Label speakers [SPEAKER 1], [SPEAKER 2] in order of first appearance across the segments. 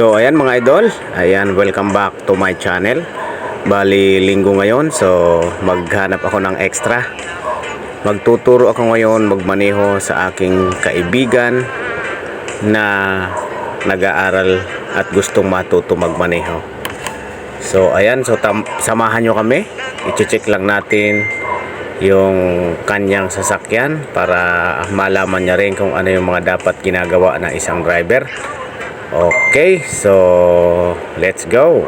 [SPEAKER 1] So ayan mga idol, ayan, welcome back to my channel. Bali linggo ngayon, so maghanap ako ng extra. Magtuturo ako ngayon magmaneho sa aking kaibigan na nag-aaral at gustong matuto magmaneho. So ayan, so samahan nyo kami. I-check lang natin yung kanyang sasakyan para malaman niya rin kung ano yung mga dapat ginagawa ng isang driver. Okay, so let's go.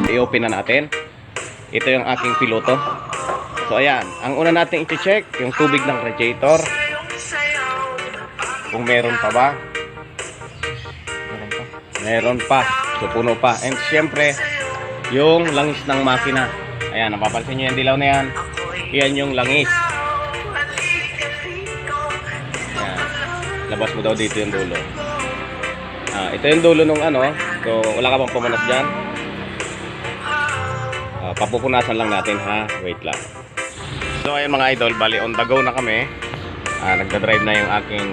[SPEAKER 1] I-open na natin. Ito yung aking piloto. So ayan, ang una nating i-check yung tubig ng radiator. Kung meron pa ba? Meron pa. So puno pa. And syempre, yung langis ng makina. Ayan, napapansin nyo yung dilaw na yan. Yan yung langis. Ayan. Labas mo daw dito yung dulo. Ito yung dulo nung ano. So, wala ka bang pumanas dyan? Papupunasan lang natin ha. Wait lang. So, ayan mga idol. Bali, on the go na kami. Nagda-drive na yung aking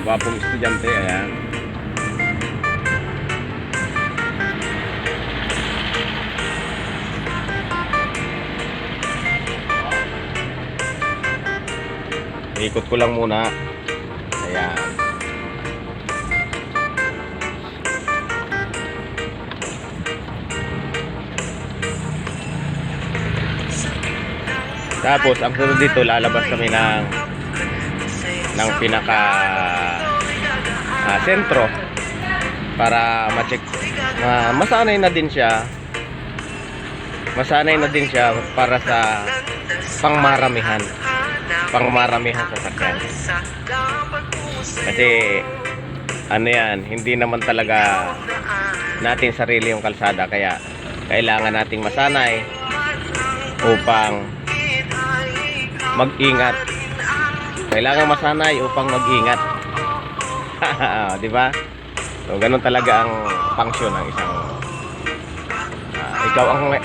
[SPEAKER 1] gwapong estudyante. Ayan. Ikot ko lang muna. Ayan. Tapos ang sunod dito, lalabas kami ng pinaka sentro para ma-check. Masanay na din siya. Masanay na din siya para sa pangmaramihan sa sakyan. Kasi ano yan, hindi naman talaga natin sarili yung kalsada, kaya kailangan nating masanay upang mag-ingat. Kailangan masanay upang mag-ingat. Di ba? So ganun talaga ang function ng isang ikaw ang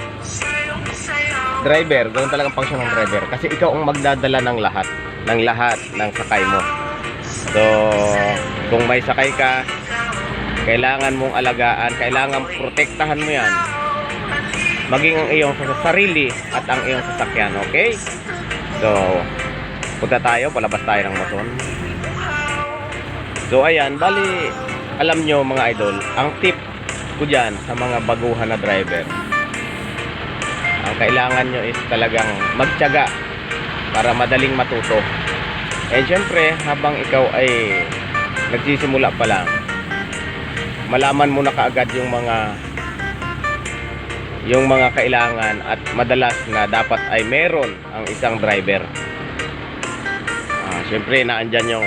[SPEAKER 1] driver, ganoon talagang function ng driver kasi ikaw ang magdadala ng lahat ng sakay mo. So kung may sakay ka, kailangan mong alagaan, kailangan protektahan mo yan, maging ang iyong sarili at ang iyong sasakyan. Okay, so punta tayo, palabas tayo ng motor. So ayan, bali alam nyo mga idol, ang tip ko dyan sa mga baguhan na driver, ang kailangan nyo is talagang magtiyaga para madaling matuto. Eh syempre, habang ikaw ay nagsisimula pa lang, malaman mo na kaagad yung mga kailangan at madalas na dapat ay meron ang isang driver. Syempre, naandyan yung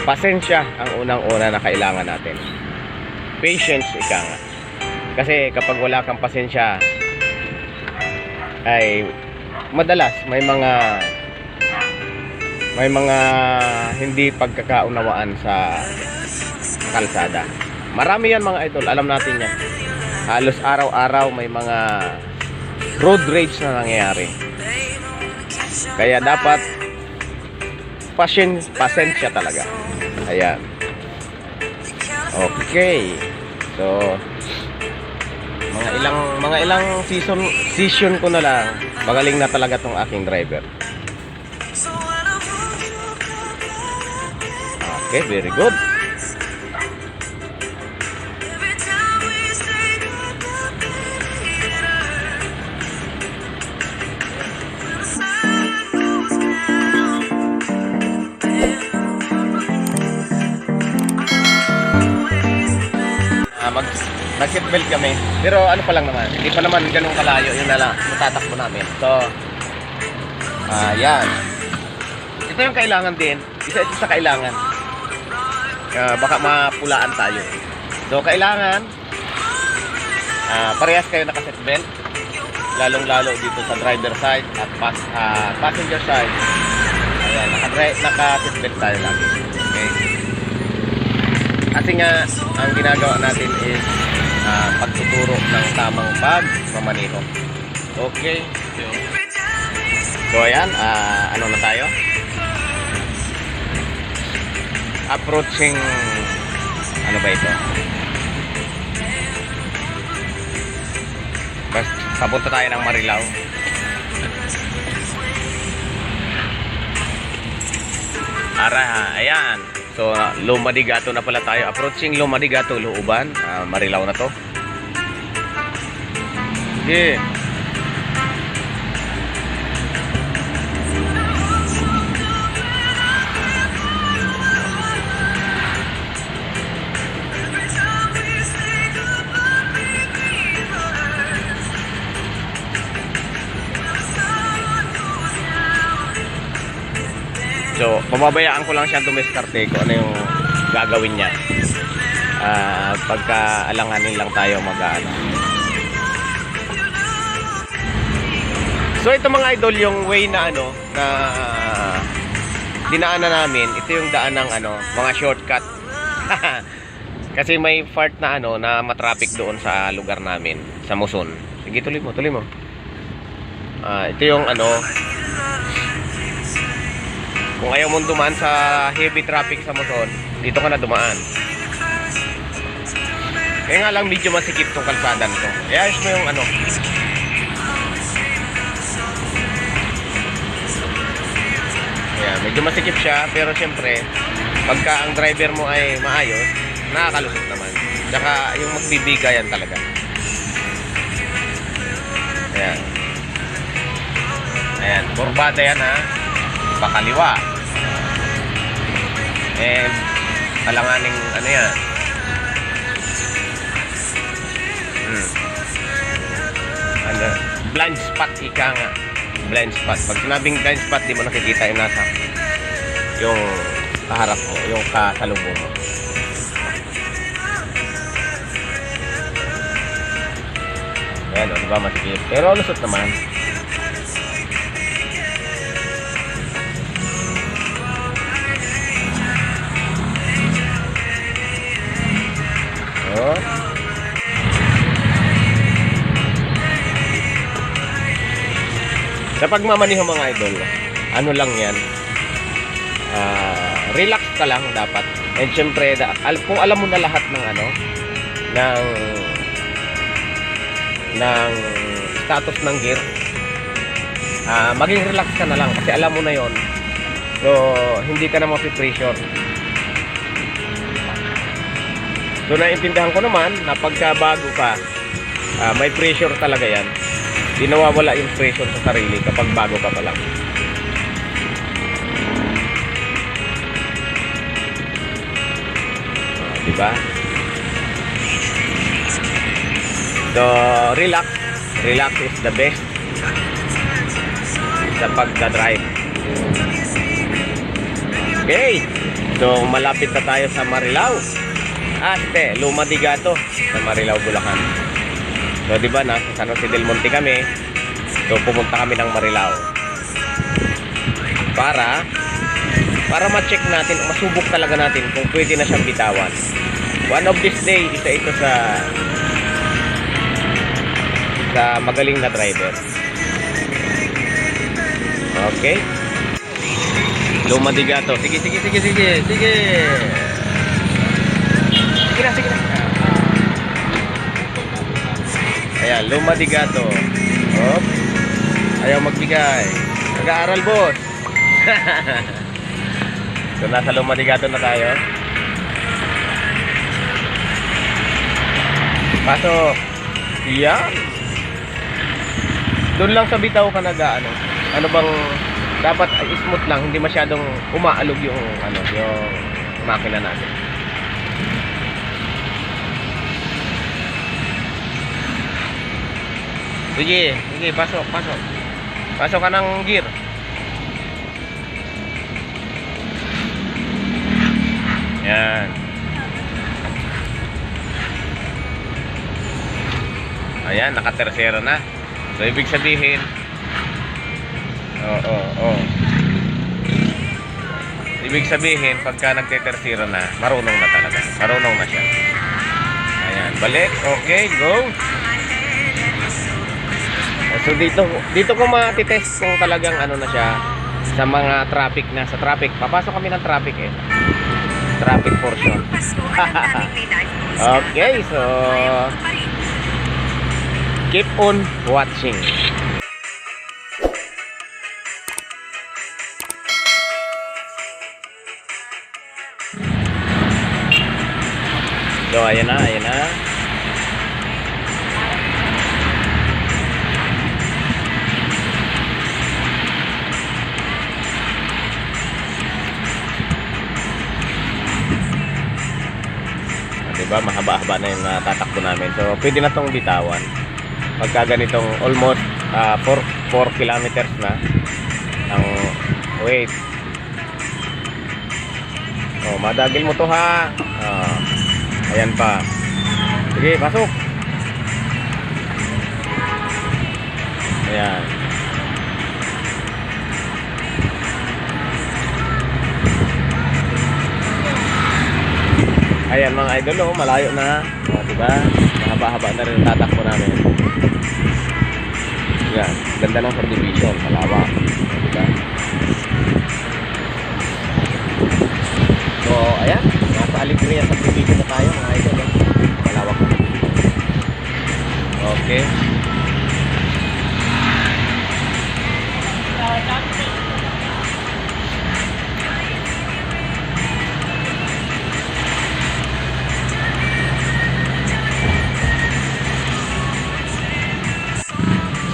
[SPEAKER 1] pasensya ang unang-una na kailangan natin. Patience, ika nga. Kasi kapag wala kang pasensya, ay madalas may mga hindi pagkakaunawaan sa kalsada. Marami yan mga idol, alam natin yan. Halos araw-araw may mga road rage na nangyayari. Kaya dapat pasensya talaga. Ayan. Okay. So mga ilang season ko na lang, magaling na talaga tong aking driver. Okay, very good. Nag-seatbelt kami. Pero ano pa lang naman, hindi pa naman ganun kalayo. Yun na lang, matatakbo namin. So, yan. Ito yung kailangan din. Isa ito sa kailangan. Baka mapulaan tayo. So, kailangan parehas kayo naka-seatbelt. Lalong-lalo dito sa driver side at passenger side. Ayan, naka-seatbelt tayo lagi. Okay? Kasi nga, ang ginagawa natin is pagtuturo ng tamang pagmamaneho. Okay. So ayan, ano na tayo? Approaching, ano ba ito? Papunta tayo ng Marilao. Ayan. So, Lumadigato na pala tayo. Approaching Lumadigato, Looban. Marilao na to. Okay. So, pababayaan ko lang siya dumiskarte kung ano yung gagawin niya. Pagka alanganin lang tayo mag-ano. So, ito mga idol, yung way na ano, na dinaanan namin, ito yung daan ng ano, mga shortcut. Kasi may part na ano, na matraffic doon sa lugar namin, sa Muson. Sige, tuloy mo. Ito yung ano, kung ayaw mong dumaan sa heavy traffic sa Muson, dito ka na dumaan. Kaya nga lang medyo masikip tong kalsada nito. Ayos mo yung ano. Ayan, medyo masikip siya, pero syempre, pagka ang driver mo ay maayos, nakakalusot naman. Tsaka yung magbibigayan talaga. Ayan, kurbada yan ha. Pakaliwa. And alanganing ano yan. Ano, blind spot ika nga. Blind spot. Pag sinabing blind spot, di mo nakikita yung nasa yung kaharap mo, yung kasalubong mo. Ayan, o, diba masikip? Pero lusot naman. Sa pagmamaneho mga idol, ano lang yan, relax ka lang dapat. And syempre, kung alam mo na lahat ng ano, ng status ng gear, maging relax ka na lang kasi alam mo na yon. So, hindi ka na mapipressure. So, naiintindihan ko naman na pagka bago ka, may pressure talaga yan. Di nawawala yung pressure sa sarili kapag bago ka pa lang. Diba? So, relax. Relax is the best sa pagdadrive. Okay. So, malapit na tayo sa Marilao. Lumadigato sa Marilao, Bulacan. So, diba, nasa San Jose del Monte kami. So, pumunta kami ng Marilao. Para ma-check natin, masubok talaga natin kung pwede na siyang bitawan. One of these days, isa ito sa magaling na driver. Okay. Lumadigato. Sige. Sige na. Ayan, Lumadigato. Hop. Ayaw magbigay. Nag-aaral, boss. So, nasa Lumadigato na tayo. Pasok. Yan. Doon lang sa bitaw ka nag-ano. Ano bang dapat smooth lang, hindi masyadong umaalog yung yung makina natin. Sige, pasok. Pasok ka ng gear. Yan. Ayan, naka-tercero na. So, ibig sabihin, ibig sabihin, pagka nagte-tercero na, marunong na talaga. Marunong na siya. Ayan. Balik. Okay, go. So dito ko matitest kung talagang ano na siya sa mga traffic na. Sa traffic, papasok kami ng traffic eh. Traffic portion. Okay, so keep on watching. So ayan na, ayan na. Diba, mahaba-haba na yung tatakbo namin. So, pwede na tong bitawan. Pagka ganitong almost 4 kilometers na ang wait. Oh, madagil mo to ha. Ayan pa. Sige, pasok. Ayan. Ayan mga idol, oh, malayo na. Diba? Mahaba-haba na rin ang tatakbo namin. Yan, ganda ng subdivision, malawak. Diba? So, ayan, nasa Alegria subdivision na tayo mga idol. Oh. Malawak na. Okay.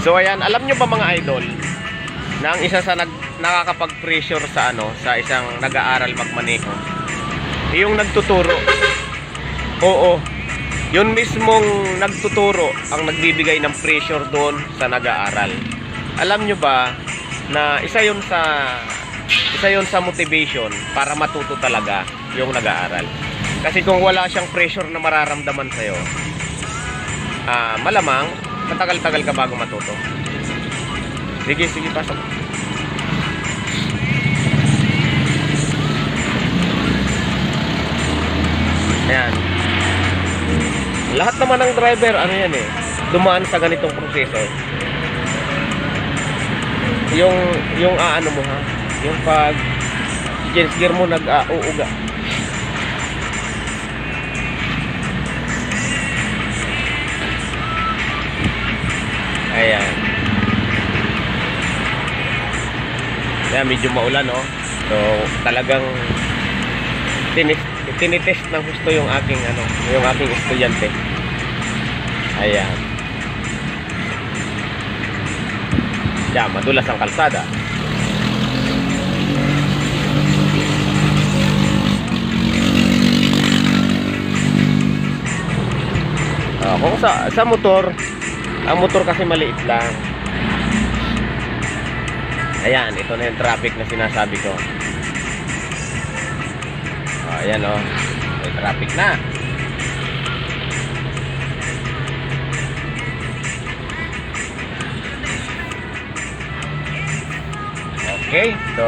[SPEAKER 1] So ayan, alam nyo ba mga idol na ang isa sa nakakapag-pressure sa sa isang nag-aaral magmaneho, yung nagtuturo. Oo. Yun mismong nagtuturo ang nagbibigay ng pressure doon sa nag-aaral. Alam nyo ba na isa yun sa motivation para matuto talaga yung nag-aaral. Kasi kung wala siyang pressure na mararamdaman sa'yo, malamang matagal-tagal ka bago matuto. Sige, sige, pasok. Ayan. Lahat naman ng driver, ano yan eh, dumaan sa ganitong proseso. Yung ano mo ha, yung pag change gear mo nag-uuga. Ayan. Ayan, medyo maulan, no? So, talagang tinitest ng gusto yung aking estudyante. Ayan. Ayan, madulas ang kalsada. Kung sa motor, ang motor kasi maliit lang. Ayan, ito na yung traffic na sinasabi ko. Ayan o, may traffic na. Okay, so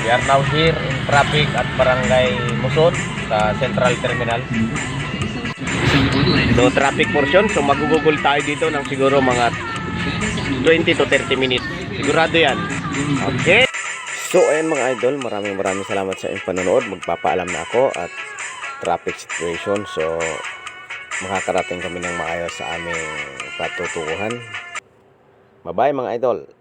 [SPEAKER 1] we are now here in traffic at Barangay Muson sa Central Terminal. So traffic portion, so magugugol tayo dito ng siguro mga 20 to 30 minutes. Sigurado yan. Okay. So ayan mga idol, maraming salamat sa inyong panonood. Magpapaalam na ako at traffic situation. So makakarating kami ng maayos sa aming patutukuhan. Bye bye mga idol.